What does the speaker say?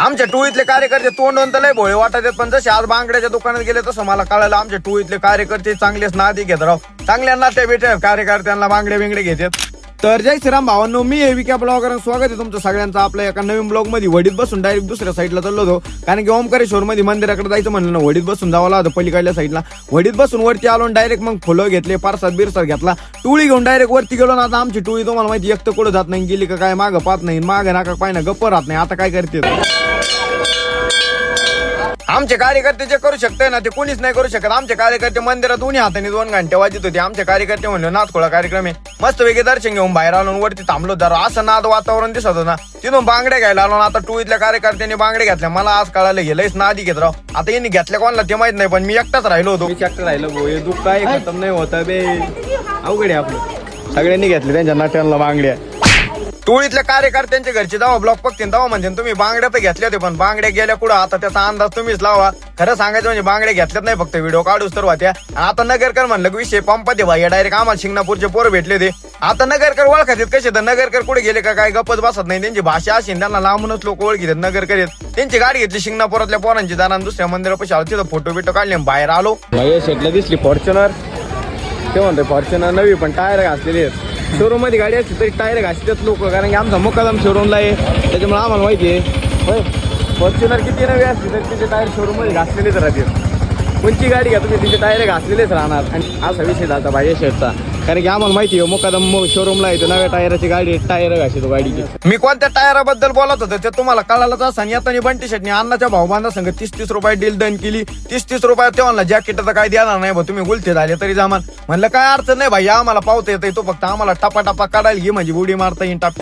आमच्या टोळीतले कार्यकर्ते तोंडून तर लय भोळे वाटत आहेत, पण जसे आज बांगड्याच्या दुकानात गेले तसं मला कळालं आमच्या टोळीतले कार्यकर्ते चांगलेच नादी घेत राव, चांगल्या नात्या भेटतात कार्यकर्त्यांना, बांगडे बिंगडे घेतात. तर जय श्रीराम भावांनो, मी एविका ब्लॉगर स्वागत आहे तुमचं सगळ्यांचं आपल्या एका नवीन ब्लॉग मध्ये. वडीत बसून डायरेक्ट दुसऱ्या साईडला चाललो होतो, कारण की ओमकारेश्वर मध्ये मंदिराकडे जायचं म्हणलं ना, वडीत बसून जावं लागतं पलीकडल्या साईडला. वडीत बसून वरती आलो, डायरेक्ट मग फुलं घेतले, पारसाद बिरसाद घेतला, टोळी घेऊन डायरेक्ट वरती गेलो ना. आता आमची टोळी तुम्हाला माहिती एकटं कुठं जात नाही, गेली का काय मागं पाहत नाही, मागं नाका पाय ना गप्प राहत नाही. आता काय करते आमचे कार्यकर्ते जे करू शकते ना ते कोणीच नाही करू शकत. आमचे कार्यकर्ते मंदिरात दोन्ही हाताने 2 घंटे वाजत होते. आमचे कार्यकर्ते म्हणले नाथखोळा कार्यक्रम आहे, मस्त वेगळे दर्शन घेऊन बाहेर आलो, वरती थांबलो. जरा असं नाद वातावरण दिसत होतं, तिथून बांगड्या घ्यायला आलो. आता टोळीतल्या कार्यकर्त्यांनी बांगड्या घेतल्या, मला आज कळालं गेलंच नादी घेत राव. आता यांनी घेतल्या कोणाला ते माहित नाही, पण मी एकटाच राहिलो होतो. मी एकटा राहिलो भाऊ, हे दुःख काय खतम नाही होतं बे, अवघड आहे आपलं. सगळ्यांनी घेतले त्यांच्या नाट्यांना बांगड्या. टोळीतल्या कार्यकर्त्यांच्या घरचे दावा ब्लॉक बघतील दावा म्हणजे तुम्ही बांगड्या तर घेतल्या होते, पण बांगड्या गेल्या कुठं आता त्याचा अंदाज तुम्हीच लावा. खरं सांगायचं म्हणजे बांगड्या घेतल्यात नाही, फक्त व्हिडिओ काढूच तर होत्या. आता नगरकर म्हणलं की विषय पंपाते भाई, डायरेक्ट आम्हाला शिंगणापूरचे पोरं भेटले ते. आता नगरकर ओळखात कसे तर नगरकर कुठे गेले का काय गप्पच बसत नाही, त्यांची भाषा अशी त्यांना लांबूनच लोक ओळखीतात नगरकर आहेत. त्यांची गाडी घेतली शिंगणापुरातल्या पोरांची, जाणार दुसऱ्या मंदिरापाशी आलो, तिथं फोटो बिटो काढले, बाहेर आलो. शेटला दिसली फॉर्च्युनर, ते म्हणतो फॉर्च्युनर नवी पण टायर घासलेली आहेत. शोरूम मध्ये गाडी असते तरी टायर घासतात लोक, कारण की आमचा मुक्कादम शोरूमला आहे, त्याच्यामुळे आम्हाला माहिती आहे. होय, फॉर्च्युनर किती नवी असते तरी तिचे टायर शोरूम मध्ये घासलेलेच राहतील. कोणची गाडी घ्या तुम्ही तिचे टायर घासलेलेच राहणार. आणि असा विषय झाला भाई शेटचा, कारण की आम्हाला माहिती आहे मुक्कादम शोरूमला येतो, नव्या टायराची गाडी, टायर घासतो गाडीची. मी कोणत्या टायराबद्दल बोलत होतो ते तुम्हाला कळालंच असं. आणि आता बंटी शेटने अन्नाच्या भाऊबांधा संघ 30-30 रुपये डील डन केली. 30-30 रुपये ते म्हणला जॅकेटचं काय देणार नाही बा, तुम्ही गुलते झाले तरी जमान. म्हणलं काय अडचण नाही भाई, आम्हाला पावता येतं, तो फक्त आम्हाला टपा काढायला घे म्हणजे उडी मारता येईल टाप.